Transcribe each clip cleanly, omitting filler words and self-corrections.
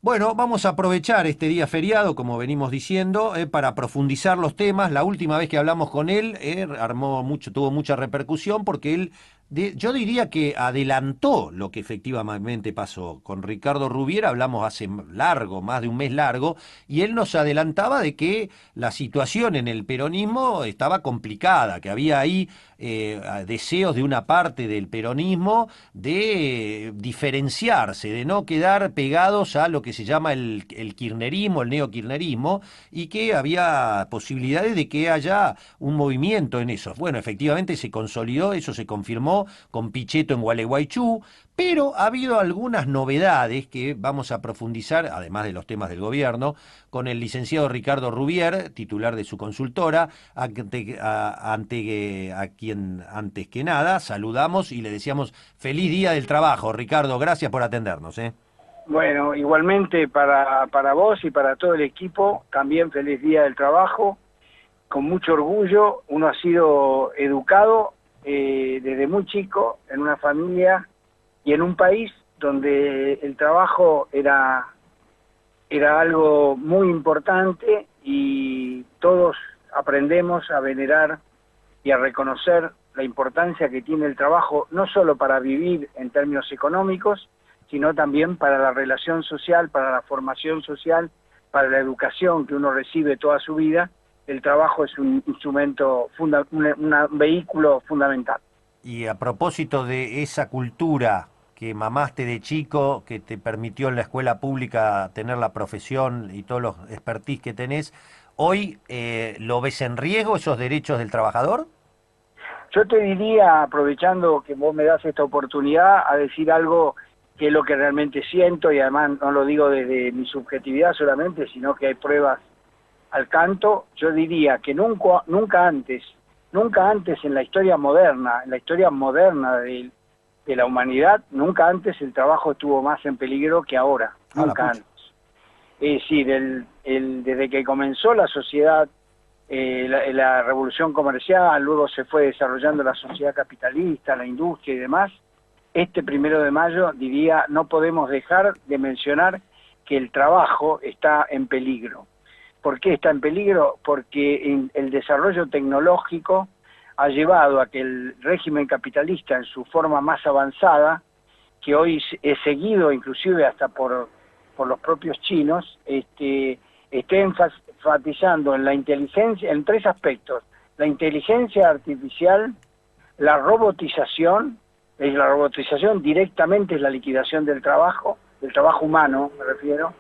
Bueno, vamos a aprovechar este día feriado, como venimos diciendo, para profundizar los temas. La última vez que hablamos con él, tuvo mucha repercusión porque él, yo diría que adelantó lo que efectivamente pasó. Con Ricardo Rubiera hablamos hace largo, más de un mes largo, y él nos adelantaba de que la situación en el peronismo estaba complicada, que había ahí deseos de una parte del peronismo de diferenciarse, de no quedar pegados a lo que se llama el kirchnerismo, el neokirchnerismo, y que había posibilidades de que haya un movimiento en eso. Bueno, efectivamente se consolidó, eso se confirmó con Pichetto en Gualeguaychú, pero ha habido algunas novedades que vamos a profundizar, además de los temas del gobierno, con el licenciado Ricardo Rubier, titular de su consultora, a quien antes que nada saludamos y le decíamos feliz día del trabajo. Ricardo, gracias por atendernos. Bueno, igualmente para vos y para todo el equipo, también feliz día del trabajo. Con mucho orgullo, uno ha sido educado desde muy chico en una familia y en un país donde el trabajo era algo muy importante y todos aprendemos a venerar y a reconocer la importancia que tiene el trabajo, no solo para vivir en términos económicos, sino también para la relación social, para la formación social, para la educación que uno recibe toda su vida. El trabajo es un instrumento, un vehículo fundamental. Y a propósito de esa cultura que mamaste de chico, que te permitió en la escuela pública tener la profesión y todos los expertise que tenés, ¿hoy lo ves en riesgo esos derechos del trabajador? Yo te diría, aprovechando que vos me das esta oportunidad, a decir algo que es lo que realmente siento, y además no lo digo desde mi subjetividad solamente, sino que hay pruebas al canto. Yo diría que nunca antes en la historia moderna de la humanidad, nunca antes el trabajo estuvo más en peligro que ahora, A la nunca pucha. antes. Es decir, desde que comenzó la sociedad, la revolución comercial, luego se fue desarrollando la sociedad capitalista, la industria y demás, este 1 de mayo, diría, no podemos dejar de mencionar que el trabajo está en peligro. ¿Por qué está en peligro? Porque el desarrollo tecnológico ha llevado a que el régimen capitalista en su forma más avanzada, que hoy es seguido inclusive hasta por los propios chinos, esté enfatizando en la inteligencia, en 3 aspectos: la inteligencia artificial, la robotización. La robotización directamente es la liquidación del trabajo humano me refiero,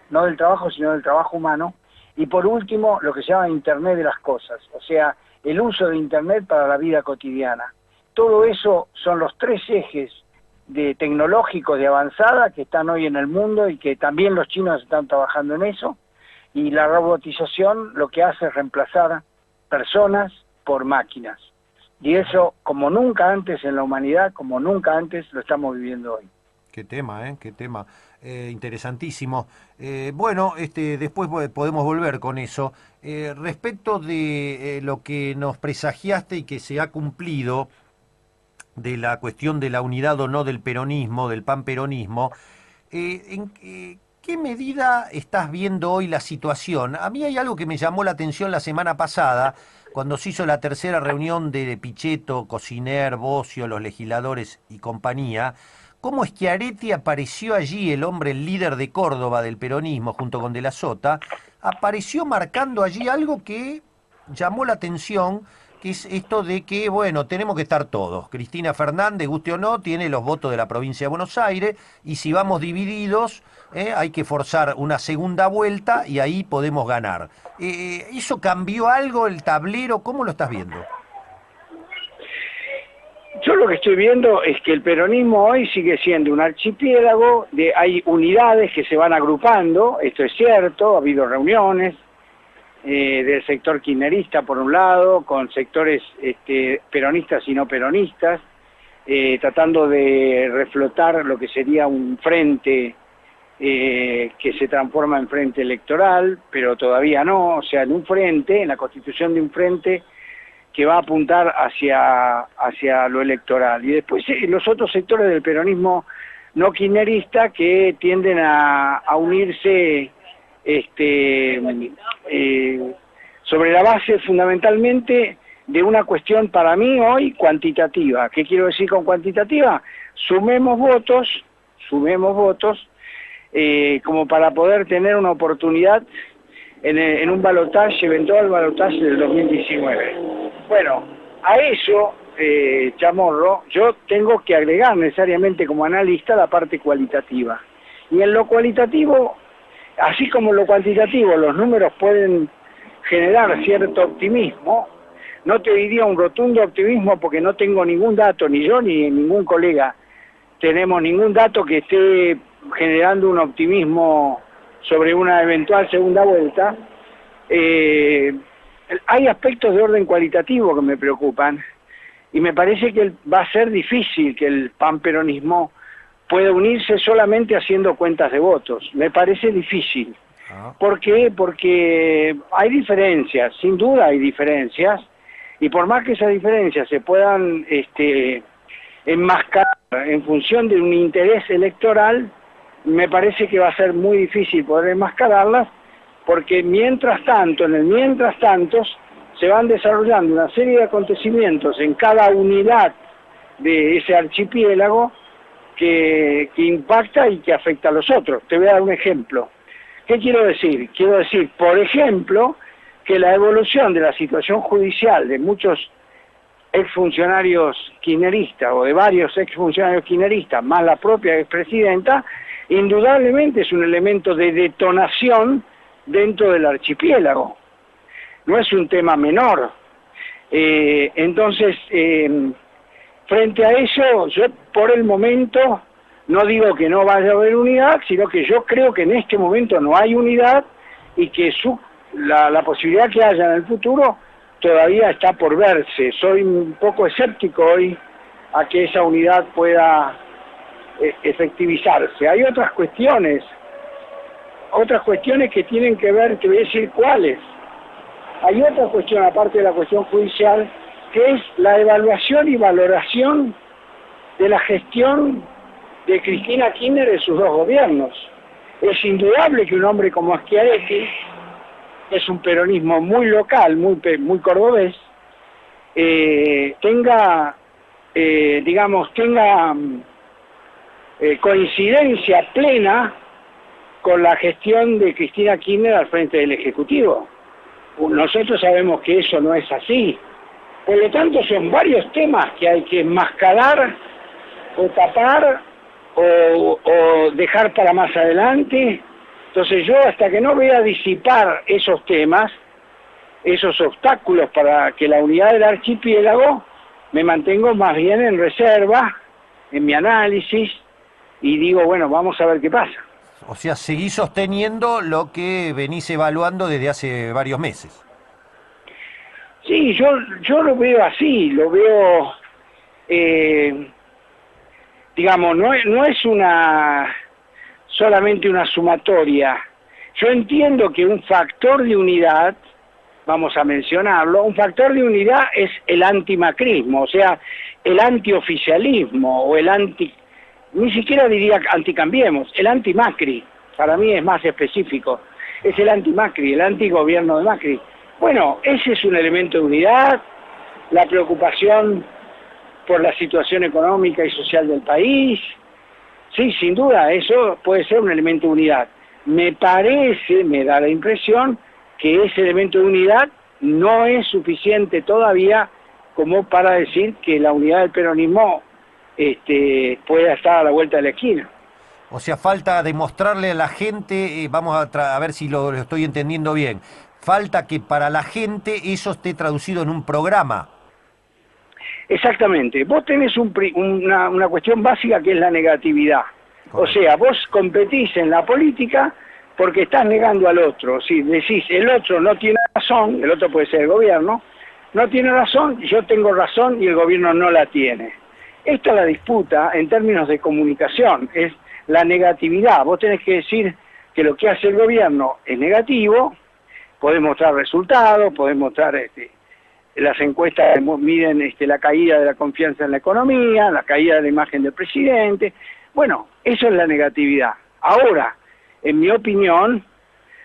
no del trabajo sino del trabajo humano, y por último lo que se llama Internet de las cosas, o sea, el uso de Internet para la vida cotidiana. Todo eso son los 3 ejes tecnológicos de avanzada que están hoy en el mundo y que también los chinos están trabajando en eso, y la robotización lo que hace es reemplazar personas por máquinas. Y eso, como nunca antes en la humanidad, como nunca antes lo estamos viviendo hoy. Qué tema, ¿eh? Qué tema. Interesantísimo. Bueno, después podemos volver con eso. Respecto de lo que nos presagiaste y que se ha cumplido, de la cuestión de la unidad o no del peronismo, del panperonismo, ¿en qué medida estás viendo hoy la situación? A mí hay algo que me llamó la atención la semana pasada, cuando se hizo la tercera reunión de Pichetto, Cosiner, Bocio, los legisladores y compañía. ¿Cómo Schiaretti apareció allí, el hombre, el líder de Córdoba del peronismo, junto con De la Sota, apareció marcando allí algo que llamó la atención, que es esto de que, bueno, tenemos que estar todos. Cristina Fernández, guste o no, tiene los votos de la provincia de Buenos Aires, y si vamos divididos, hay que forzar una segunda vuelta y ahí podemos ganar. ¿Eso cambió algo el tablero? ¿Cómo lo estás viendo? Yo lo que estoy viendo es que el peronismo hoy sigue siendo un archipiélago, hay unidades que se van agrupando, esto es cierto, ha habido reuniones del sector kirchnerista por un lado, con sectores peronistas y no peronistas, tratando de reflotar lo que sería un frente que se transforma en frente electoral, pero todavía no, o sea, en un frente, en la constitución de un frente que va a apuntar hacia lo electoral. Y después los otros sectores del peronismo no kirchneristas que tienden a unirse sobre la base fundamentalmente de una cuestión para mí hoy cuantitativa. ¿Qué quiero decir con cuantitativa? Sumemos votos como para poder tener una oportunidad en un balotaje, eventual balotaje del 2019. Bueno, a eso, Chamorro, yo tengo que agregar necesariamente como analista la parte cualitativa. Y en lo cualitativo, así como en lo cuantitativo, los números pueden generar cierto optimismo. No te diría un rotundo optimismo porque no tengo ningún dato, ni yo ni ningún colega tenemos ningún dato que esté generando un optimismo sobre una eventual segunda vuelta. Hay aspectos de orden cualitativo que me preocupan y me parece que va a ser difícil que el panperonismo pueda unirse solamente haciendo cuentas de votos. Me parece difícil. ¿Por qué? Porque hay diferencias, sin duda hay diferencias, y por más que esas diferencias se puedan enmascarar en función de un interés electoral, me parece que va a ser muy difícil poder enmascararlas, porque mientras tanto, en el mientras tantos, se van desarrollando una serie de acontecimientos en cada unidad de ese archipiélago que impacta y que afecta a los otros. Te voy a dar un ejemplo. ¿Qué quiero decir? Quiero decir, por ejemplo, que la evolución de la situación judicial de muchos exfuncionarios kirchneristas o de varios exfuncionarios kirchneristas, más la propia expresidenta, indudablemente es un elemento de detonación dentro del archipiélago. No es un tema menor. Entonces, frente a eso, yo por el momento no digo que no vaya a haber unidad, sino que yo creo que en este momento no hay unidad y que la posibilidad que haya en el futuro todavía está por verse. Soy un poco escéptico hoy a que esa unidad pueda efectivizarse. Hay otras cuestiones que tienen que ver, te voy a decir cuáles. Hay otra cuestión, aparte de la cuestión judicial, que es la evaluación y valoración de la gestión de Cristina Kirchner en sus dos gobiernos. Es indudable que un hombre como Schiaretti, es un peronismo muy local, muy cordobés, tenga coincidencia plena con la gestión de Cristina Kirchner al frente del Ejecutivo. Nosotros sabemos que eso no es así. Por lo tanto, son varios temas que hay que enmascarar o tapar o dejar para más adelante. Entonces yo, hasta que no vea disipar esos temas, esos obstáculos para que la unidad del archipiélago, me mantengo más bien en reserva, en mi análisis, y digo, bueno, vamos a ver qué pasa. O sea, seguís sosteniendo lo que venís evaluando desde hace varios meses. Sí, yo lo veo así, lo veo, digamos, no es solamente una sumatoria. Yo entiendo que un factor de unidad, vamos a mencionarlo, un factor de unidad es el antimacrismo, o sea, el antioficialismo o ni siquiera diría anticambiemos, el antimacri, para mí es más específico, es el antimacri, el antigobierno de Macri. Bueno, ese es un elemento de unidad, la preocupación por la situación económica y social del país. Sí, sin duda, eso puede ser un elemento de unidad. Me da la impresión que ese elemento de unidad no es suficiente todavía como para decir que la unidad del peronismo pueda estar a la vuelta de la esquina. O sea, falta demostrarle a la gente, vamos a ver si lo estoy entendiendo bien, falta que para la gente eso esté traducido en un programa. Exactamente. Vos tenés una cuestión básica que es la negatividad. Correcto. O sea, vos competís en la política porque estás negando al otro. Si decís, el otro no tiene razón, el otro puede ser el gobierno, no tiene razón, yo tengo razón y el gobierno no la tiene. Esta es la disputa en términos de comunicación, es la negatividad. Vos tenés que decir que lo que hace el gobierno es negativo, podés mostrar resultados, podés mostrar las encuestas que miden la caída de la confianza en la economía, la caída de la imagen del presidente. Bueno, Eso es la negatividad. Ahora, en mi opinión,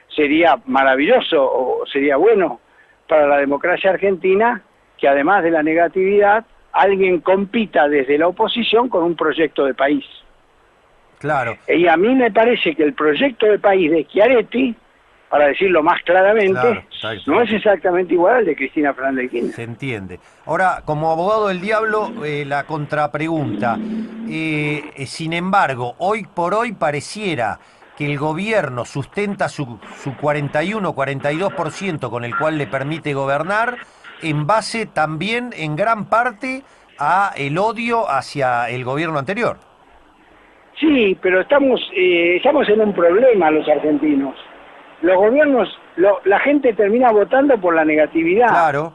sería maravilloso o sería bueno para la democracia argentina que además de la negatividad, alguien compita desde la oposición con un proyecto de país. Claro. Y a mí me parece que el proyecto de país de Schiaretti, para decirlo más claramente, claro, no es exactamente igual al de Cristina Fernández de Kirchner. Se entiende. Ahora, como abogado del diablo, la contrapregunta. Sin embargo, hoy por hoy pareciera que el gobierno sustenta su 41-42% con el cual le permite gobernar, en base también en gran parte a el odio hacia el gobierno anterior. Sí, pero estamos en un problema los argentinos. Los gobiernos, la gente termina votando por la negatividad. Claro.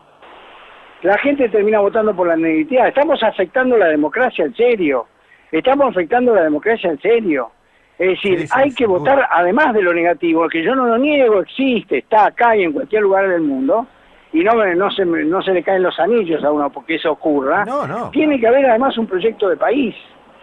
La gente termina votando por la negatividad. Estamos afectando la democracia en serio. Estamos afectando la democracia en serio. Es decir, Sí, hay que votar duda. además de lo negativo, que yo no lo niego, existe, está acá y en cualquier lugar del mundo, y no se le caen los anillos a uno porque eso ocurra. No, Tiene que haber además un proyecto de país.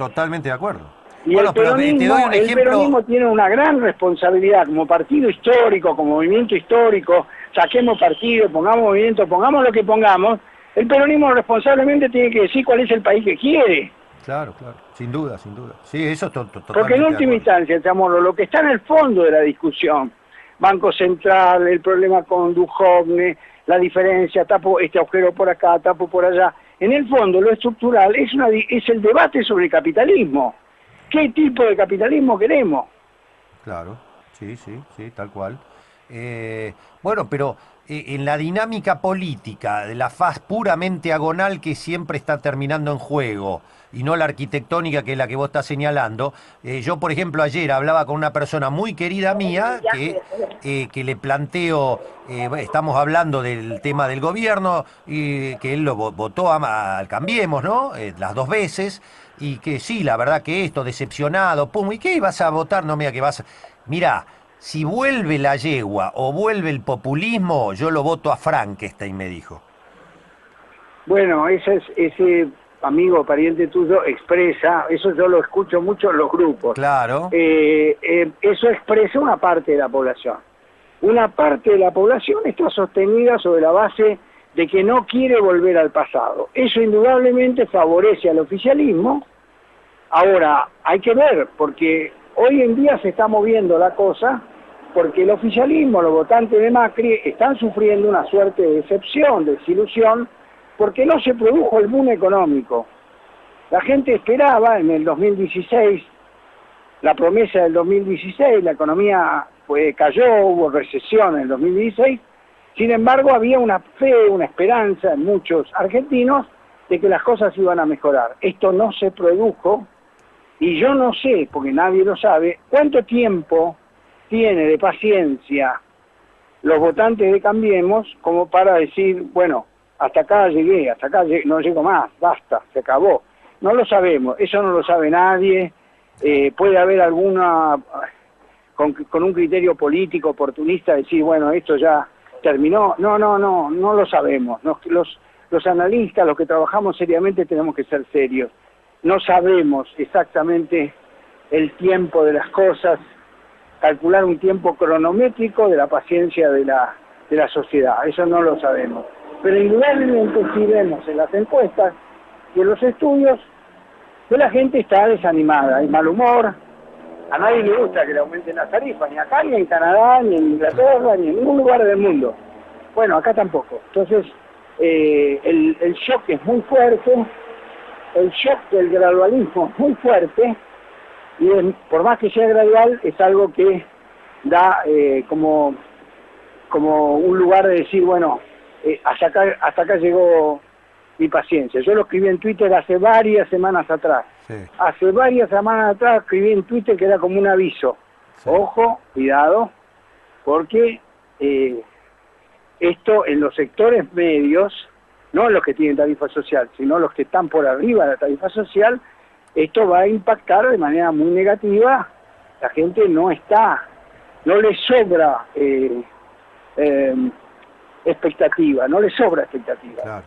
totalmente de acuerdo. Y Bueno, el pero te peronismo, doy un ejemplo. el peronismo tiene una gran responsabilidad como partido histórico, como movimiento histórico. Saquemos partido, pongamos movimiento, pongamos lo que pongamos. El peronismo responsablemente tiene que decir cuál es el país que quiere. Claro, sin duda, sin duda. Sí, eso es totalmente. Porque en última instancia, lo que está en el fondo de la discusión, Banco Central, el problema con Duhovne, la diferencia, tapo este agujero por acá, tapo por allá, en el fondo lo estructural es el debate sobre el capitalismo. ¿Qué tipo de capitalismo queremos? Claro, sí, tal cual. Bueno, pero en la dinámica política de la faz puramente agonal que siempre está terminando en juego y no la arquitectónica que es la que vos estás señalando, yo por ejemplo ayer hablaba con una persona muy querida mía que le planteo, estamos hablando del tema del gobierno y que él lo votó al Cambiemos, ¿no? Las dos veces. Y que sí, la verdad que esto, decepcionado, pum, ¿y qué vas a votar? No, mira, que vas. Mirá, si vuelve la yegua o vuelve el populismo, yo lo voto a Frankenstein, me dijo. Bueno, ese amigo, pariente tuyo, expresa, eso yo lo escucho mucho en los grupos. Claro. Eso expresa una parte de la población. Una parte de la población está sostenida sobre la base de que no quiere volver al pasado. Eso indudablemente favorece al oficialismo. Ahora, hay que ver, porque hoy en día se está moviendo la cosa, porque el oficialismo, los votantes de Macri, están sufriendo una suerte de decepción, de desilusión, porque no se produjo el boom económico. La gente esperaba en el 2016, la promesa del 2016, la economía cayó, hubo recesión en el 2016, sin embargo había una fe, una esperanza en muchos argentinos de que las cosas iban a mejorar. Esto no se produjo y yo no sé, porque nadie lo sabe, cuánto tiempo tiene de paciencia los votantes de Cambiemos como para decir, bueno, hasta acá llegué, no llego más, basta, se acabó. No lo sabemos, eso no lo sabe nadie. Puede haber alguna, con un criterio político oportunista, decir, bueno, esto ya terminó. No lo sabemos. Los analistas, los que trabajamos seriamente, tenemos que ser serios. No sabemos exactamente el tiempo de las cosas, calcular un tiempo cronométrico de la paciencia de la sociedad, eso no lo sabemos. Pero indudablemente sí vemos en las encuestas y en los estudios que la gente está desanimada, hay mal humor, a nadie le gusta que le aumenten las tarifas, ni acá, ni en Canadá, ni en Inglaterra, ni en ningún lugar del mundo. Bueno, acá tampoco. Entonces, el shock es muy fuerte, el shock del gradualismo es muy fuerte, y por más que sea gradual, es algo que da como un lugar de decir, bueno, hasta acá llegó mi paciencia. Yo lo escribí en Twitter hace varias semanas atrás. Sí. Hace varias semanas atrás escribí en Twitter que era como un aviso. Sí. Ojo, cuidado, porque esto en los sectores medios, no los que tienen tarifa social, sino los que están por arriba de la tarifa social, esto va a impactar de manera muy negativa. La gente no le sobra expectativa, no le sobra expectativa, claro.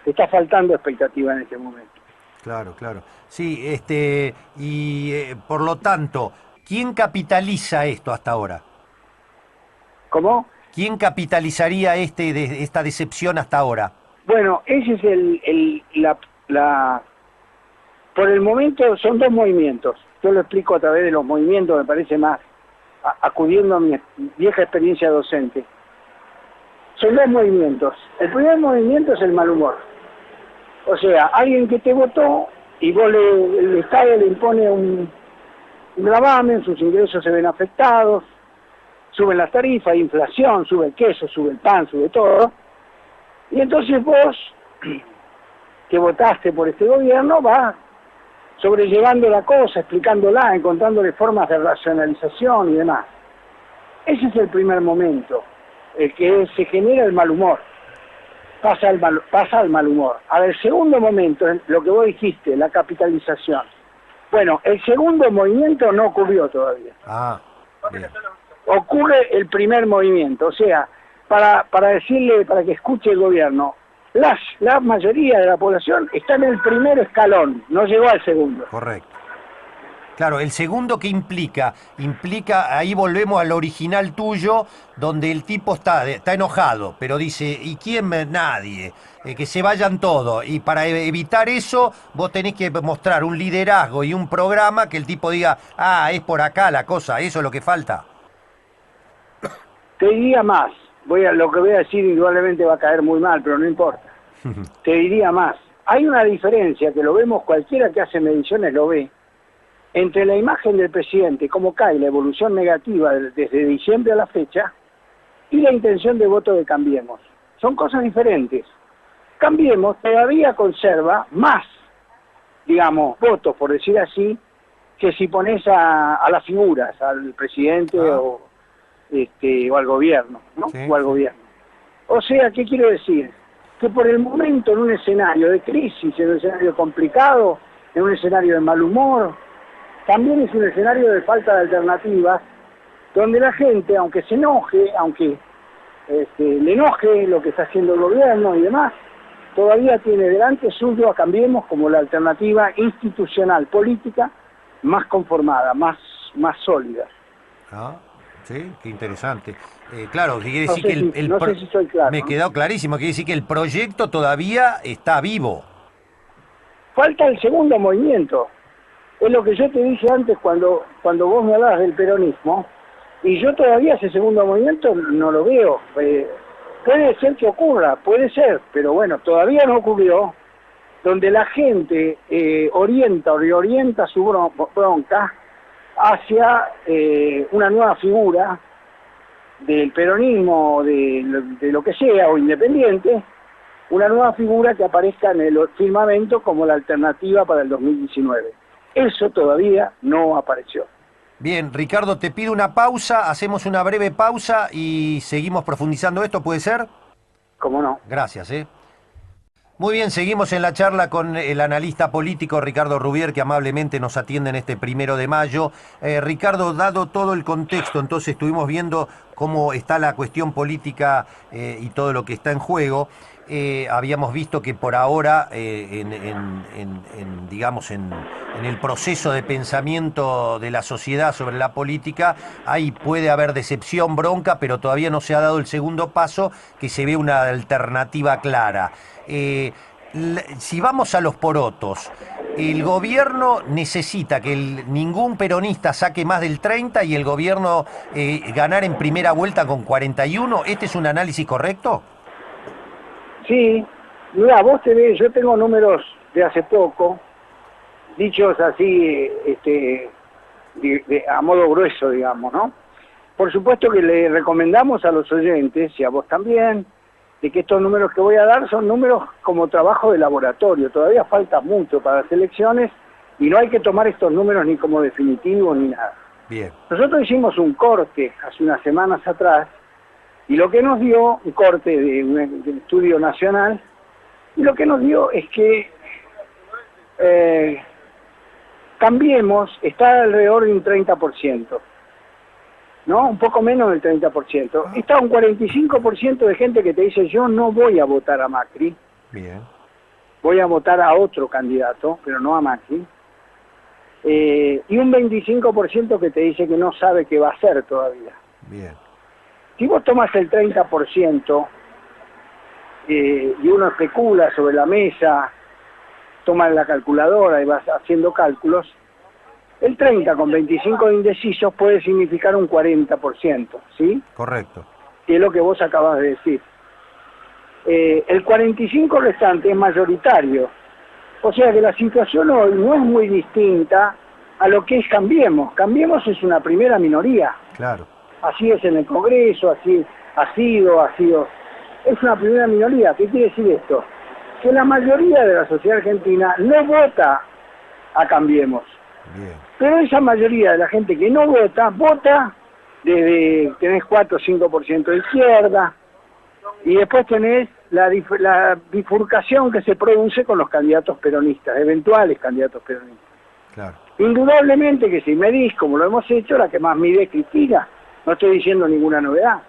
Le está faltando expectativa en este momento. Claro, claro. Sí, por lo tanto, ¿quién capitaliza esto hasta ahora? ¿Cómo? ¿Quién capitalizaría esta decepción hasta ahora? Bueno, ese es por el momento son dos movimientos. Yo lo explico a través de los movimientos, me parece más, acudiendo a mi vieja experiencia docente. Son dos movimientos. El primer movimiento es el mal humor. O sea, alguien que te votó y vos el Estado le impone un gravamen, sus ingresos se ven afectados, suben las tarifas, inflación, sube el queso, sube el pan, sube todo. Y entonces vos, que votaste por este gobierno, vas sobrellevando la cosa, explicándola, encontrándole formas de racionalización y demás. Ese es el primer momento, el que se genera el mal humor. Pasa al mal humor. Ahora, el segundo momento es lo que vos dijiste, la capitalización. Bueno, el segundo movimiento no ocurrió todavía. Ah, bien. Ocurre el primer movimiento, o sea, para decirle, para que escuche el gobierno, la mayoría de la población está en el primer escalón, no llegó al segundo. Correcto. Claro, el segundo que implica, ahí volvemos al original tuyo, donde el tipo está enojado, pero dice, ¿y quién? Nadie, que se vayan todos. Y para evitar eso, vos tenés que mostrar un liderazgo y un programa que el tipo diga, ah, es por acá la cosa, eso es lo que falta. Te diría más, lo que voy a decir indudablemente va a caer muy mal, pero no importa. Te diría más, hay una diferencia que lo vemos, cualquiera que hace mediciones lo ve, entre la imagen del presidente, cómo cae la evolución negativa desde diciembre a la fecha, y la intención de voto de Cambiemos. Son cosas diferentes. Cambiemos todavía conserva más, digamos, votos, por decir así, que si pones a las figuras, al presidente o al gobierno, ¿no? Sí. O al gobierno. O sea, ¿qué quiero decir? Que por el momento en un escenario de crisis, en un escenario complicado, en un escenario de mal humor, también es un escenario de falta de alternativas, donde la gente, aunque se enoje, aunque le enoje lo que está haciendo el gobierno y demás, todavía tiene delante suyo a Cambiemos como la alternativa institucional, política, más conformada, más sólida. Ah, sí, qué interesante. Claro, quiere No decir sé que no sé si soy claro, me ¿no? quedó clarísimo, quiere decir que el proyecto todavía está vivo. Falta el segundo movimiento. Es lo que yo te dije antes cuando vos me hablabas del peronismo, y yo todavía ese segundo movimiento no lo veo. Puede ser que ocurra, puede ser, pero bueno, todavía no ocurrió, donde la gente reorienta su bronca hacia una nueva figura del peronismo, de lo que sea, o independiente, una nueva figura que aparezca en el firmamento como la alternativa para el 2019. Eso todavía no apareció. Bien, Ricardo, te pido una pausa, hacemos una breve pausa y seguimos profundizando esto, ¿puede ser? ¿Cómo no? Gracias, ¿eh? Muy bien, seguimos en la charla con el analista político Ricardo Rubier, que amablemente nos atiende en este 1 de mayo. Ricardo, dado todo el contexto, entonces estuvimos viendo cómo está la cuestión política y todo lo que está en juego. Habíamos visto que por ahora, digamos, en el proceso de pensamiento de la sociedad sobre la política, ahí puede haber decepción, bronca, pero todavía no se ha dado el segundo paso, que se ve una alternativa clara. Si vamos a los porotos, el gobierno necesita que ningún peronista saque más del 30 y el gobierno ganar en primera vuelta con 41. ¿Este es un análisis correcto? Sí, mira, vos tenés, yo tengo números de hace poco, dichos así, a modo grueso, digamos, ¿no? Por supuesto que le recomendamos a los oyentes, y a vos también, de que estos números que voy a dar son números como trabajo de laboratorio. Todavía falta mucho para las elecciones y no hay que tomar estos números ni como definitivos ni nada. Bien. Nosotros hicimos un corte hace unas semanas atrás y lo que nos dio, un corte de un estudio nacional, y lo que nos dio es que Cambiemos está alrededor de un 30%. ¿No? Un poco menos del 30%. Está un 45% de gente que te dice yo no voy a votar a Macri. Bien. voy a votar a otro candidato, pero no a Macri, y un 25% que te dice que no sabe qué va a hacer todavía. Bien. Si vos tomas el 30% y uno especula sobre la mesa, toma la calculadora y vas haciendo cálculos, el 30 con 25 de indecisos puede significar un 40%, ¿sí? Correcto. Que es lo que vos acabas de decir. El 45 restante es mayoritario. O sea que la situación hoy no es muy distinta a lo que es Cambiemos. Cambiemos es una primera minoría. Claro. Así es en el Congreso, así ha sido. Es una primera minoría. ¿Qué quiere decir esto? Que la mayoría de la sociedad argentina no vota a Cambiemos. Bien. Pero esa mayoría de la gente que no vota desde, tenés 4 o 5% de izquierda, y después tenés la bifurcación que se produce con los candidatos peronistas, eventuales candidatos peronistas. Claro. Indudablemente que si medís, como lo hemos hecho, la que más mide es Cristina. No estoy diciendo ninguna novedad.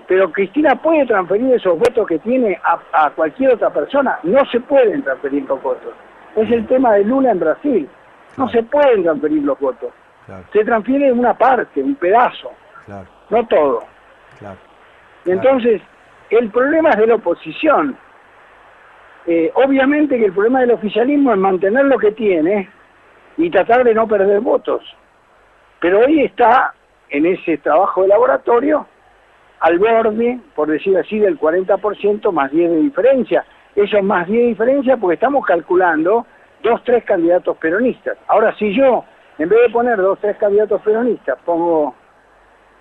Pero Cristina puede transferir esos votos que tiene a cualquier otra persona. No se pueden transferir los votos. Es el tema de Lula en Brasil. No se pueden transferir los votos. Claro. Se transfiere una parte, un pedazo. Claro. No todo. Claro. Entonces, el problema es de la oposición. Obviamente que el problema del oficialismo es mantener lo que tiene y tratar de no perder votos. Pero hoy está en ese trabajo de laboratorio al borde, por decir así, del 40% más 10 de diferencia. Eso es más 10 de diferencia porque estamos calculando 2, 3 candidatos peronistas. Ahora, si yo, en vez de poner 2, 3 candidatos peronistas, pongo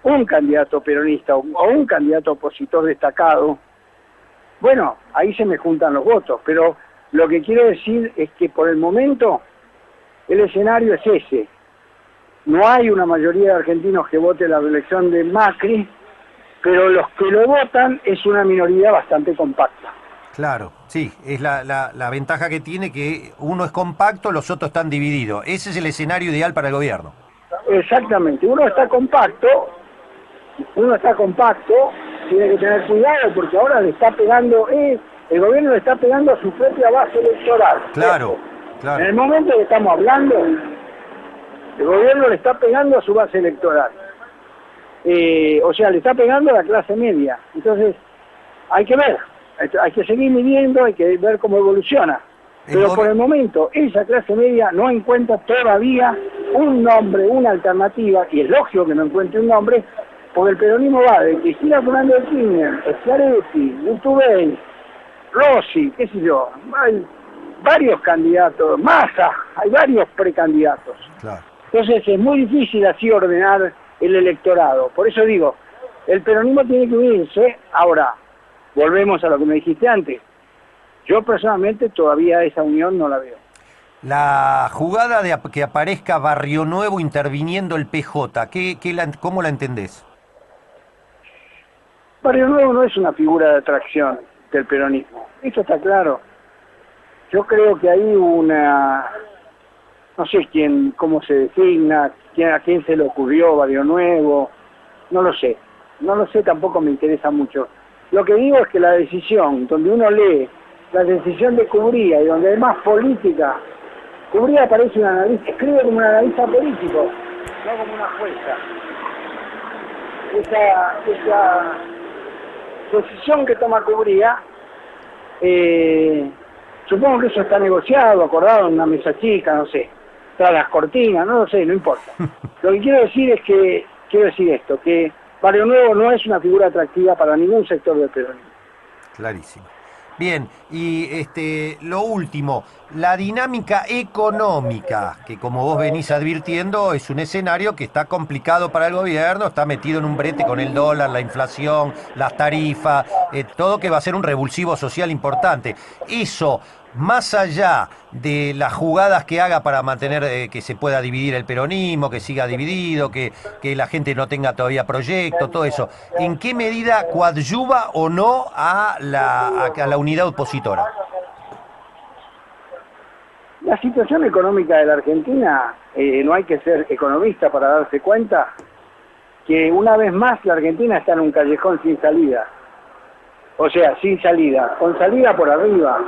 un candidato peronista o un candidato opositor destacado, bueno, ahí se me juntan los votos. Pero lo que quiero decir es que por el momento el escenario es ese. No hay una mayoría de argentinos que vote la reelección de Macri, pero los que lo votan es una minoría bastante compacta. Claro, sí, es la ventaja que tiene, que uno es compacto, los otros están divididos. Ese es el escenario ideal para el gobierno. Exactamente, uno está compacto, tiene que tener cuidado porque ahora le está pegando, el gobierno le está pegando a su propia base electoral. Claro, claro. En el momento que estamos hablando, el gobierno le está pegando a su base electoral. O sea, le está pegando a la clase media. Entonces, hay que ver, hay que seguir midiendo, hay que ver cómo evoluciona. Pero por el momento, esa clase media no encuentra todavía un nombre, una alternativa, y es lógico que no encuentre un nombre, porque el peronismo va de Cristina Fernández de Kirchner, Schiaretti, Urtubey, Rossi, qué sé yo, hay varios candidatos, Massa, hay varios precandidatos. Claro. Entonces es muy difícil así ordenar el electorado. Por eso digo, el peronismo tiene que unirse. Ahora, volvemos a lo que me dijiste antes. Yo personalmente todavía esa unión no la veo. La jugada de que aparezca Barrio Nuevo interviniendo el PJ, ¿cómo la entendés? Barrio Nuevo no es una figura de atracción del peronismo. Esto está claro. Yo creo que hay no sé cómo se designa, a quién se le ocurrió Barrio Nuevo, no lo sé, tampoco me interesa mucho. Lo que digo es que la decisión, donde uno lee la decisión de Cubría y donde hay más política, Cubría parece un analista, escribe como un analista político, no como una jueza. Esa decisión que toma Cubría, supongo que eso está negociado, acordado en una mesa chica, no sé, tras las cortinas, no lo sé, no importa. Lo que quiero decir esto, que Barrio Nuevo no es una figura atractiva para ningún sector del peronismo. Clarísimo. Bien, y lo último, la dinámica económica, que como vos venís advirtiendo, es un escenario que está complicado para el gobierno, está metido en un brete con el dólar, la inflación, las tarifas, todo que va a ser un revulsivo social importante. Eso, más allá de las jugadas que haga para mantener que se pueda dividir el peronismo, que siga dividido, que la gente no tenga todavía proyecto, todo eso, ¿en qué medida coadyuva o no a la unidad opositora? La situación económica de la Argentina, no hay que ser economista para darse cuenta que una vez más la Argentina está en un callejón sin salida. O sea, sin salida, con salida por arriba,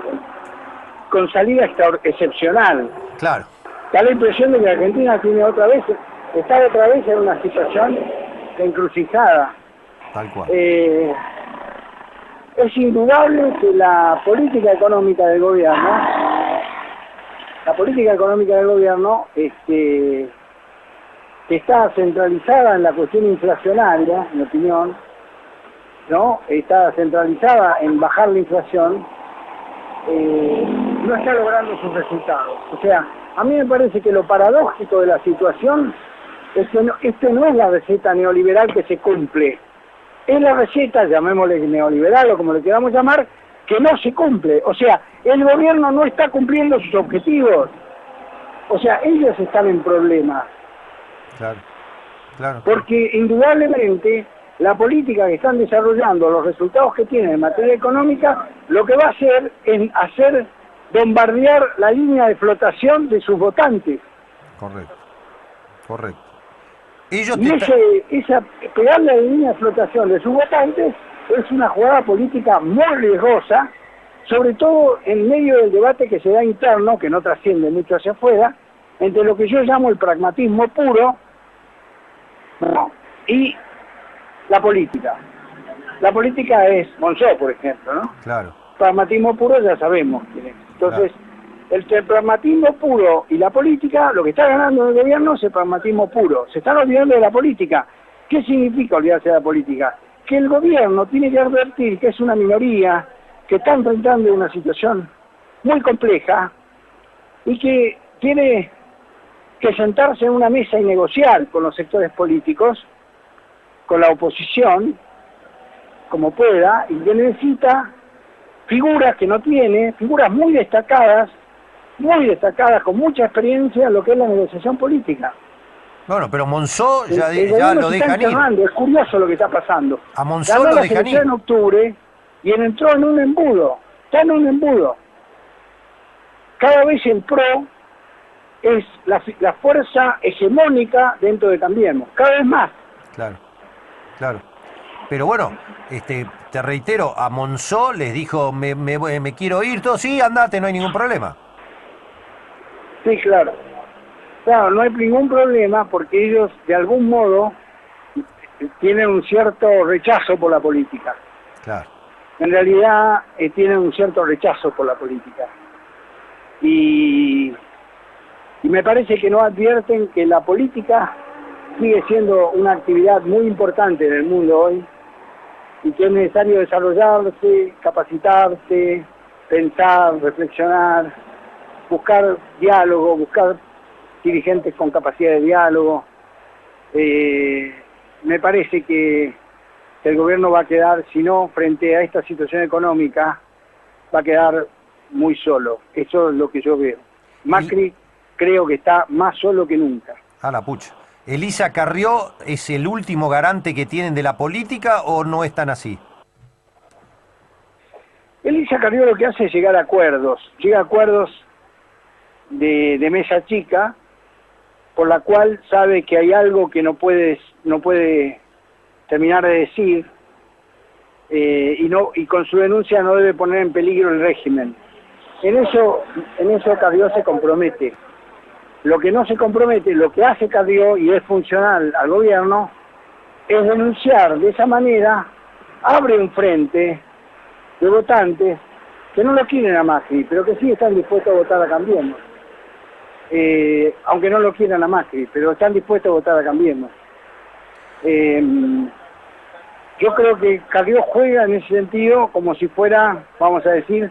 con salida excepcional. Claro. Da la impresión de que Argentina está otra vez en una situación de encrucijada. Tal cual. Es indudable que la política económica del gobierno, que está centralizada en la cuestión inflacionaria, en mi opinión, ¿no? Está centralizada en bajar la inflación, no está logrando sus resultados. O sea, a mí me parece que lo paradójico de la situación es que este no es la receta neoliberal que se cumple. Es la receta, llamémosle neoliberal o como le queramos llamar, que no se cumple. O sea, el gobierno no está cumpliendo sus objetivos. O sea, ellos están en problemas. Claro, claro. Porque indudablemente la política que están desarrollando, los resultados que tienen en materia económica, lo que va a hacer es bombardear la línea de flotación de sus votantes. Correcto, correcto. Pegarle a la línea de flotación de sus votantes es una jugada política muy riesgosa, sobre todo en medio del debate que se da interno, que no trasciende mucho hacia afuera, entre lo que yo llamo el pragmatismo puro, ¿no?, y la política. La política es Monzó, por ejemplo, ¿no? Claro. Pragmatismo puro ya sabemos quién es. Entonces, claro, el pragmatismo puro y la política, lo que está ganando el gobierno es el pragmatismo puro. Se están olvidando de la política. ¿Qué significa olvidarse de la política? Que el gobierno tiene que advertir que es una minoría, que está enfrentando una situación muy compleja y que tiene que sentarse en una mesa y negociar con los sectores políticos, con la oposición, como pueda, y que necesita figuras que no tiene, figuras muy destacadas, con mucha experiencia en lo que es la negociación política. Bueno, pero Monzó ya lo dejan ir. Es curioso lo que está pasando. A Monzó lo dejan ir. En octubre y entró en un embudo. Está en un embudo. Cada vez el PRO es la fuerza hegemónica dentro de Cambiemos. Cada vez más. Claro, claro. Pero bueno, te reitero, a Monzó les dijo, me quiero ir, todo, sí, andate, no hay ningún problema. Sí, claro. Claro, no hay ningún problema porque ellos, de algún modo, tienen un cierto rechazo por la política. Claro. En realidad, tienen un cierto rechazo por la política. Y me parece que no advierten que la política sigue siendo una actividad muy importante en el mundo hoy y que es necesario desarrollarse, capacitarse, pensar, reflexionar, buscar diálogo, buscar dirigentes con capacidad de diálogo. Me parece que el gobierno va a quedar, si no, frente a esta situación económica, va a quedar muy solo. Eso es lo que yo veo. Macri creo que está más solo que nunca. A la pucha. ¿Elisa Carrió es el último garante que tienen de la política o no es tan así? Elisa Carrió lo que hace es llegar a acuerdos. Llega a acuerdos de mesa chica, por la cual sabe que hay algo que no puede terminar de decir, y con su denuncia no debe poner en peligro el régimen. En eso Carrió se compromete. Lo que no se compromete, lo que hace Carrió y es funcional al gobierno, es denunciar de esa manera, abre un frente de votantes que no lo quieren a Macri, pero que sí están dispuestos a votar a Cambiemos. Aunque no lo quieran a Macri, pero están dispuestos a votar a Cambiemos. Yo creo que Carrió juega en ese sentido como si fuera, vamos a decir,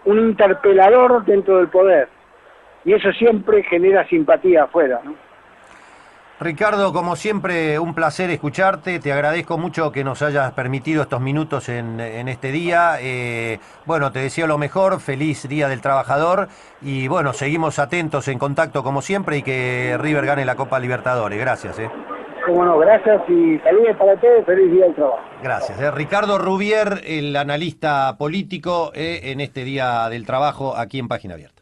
un interpelador dentro del poder. Y eso siempre genera simpatía afuera, ¿no? Ricardo, como siempre, un placer escucharte. Te agradezco mucho que nos hayas permitido estos minutos en este día. Bueno, te deseo lo mejor, feliz Día del Trabajador. Y bueno, seguimos atentos, en contacto como siempre, y que River gane la Copa Libertadores. Gracias. Cómo no, gracias y saludos para todos, feliz Día del Trabajo. Gracias. Ricardo Rubier, el analista político, en este Día del Trabajo aquí en Página Abierta.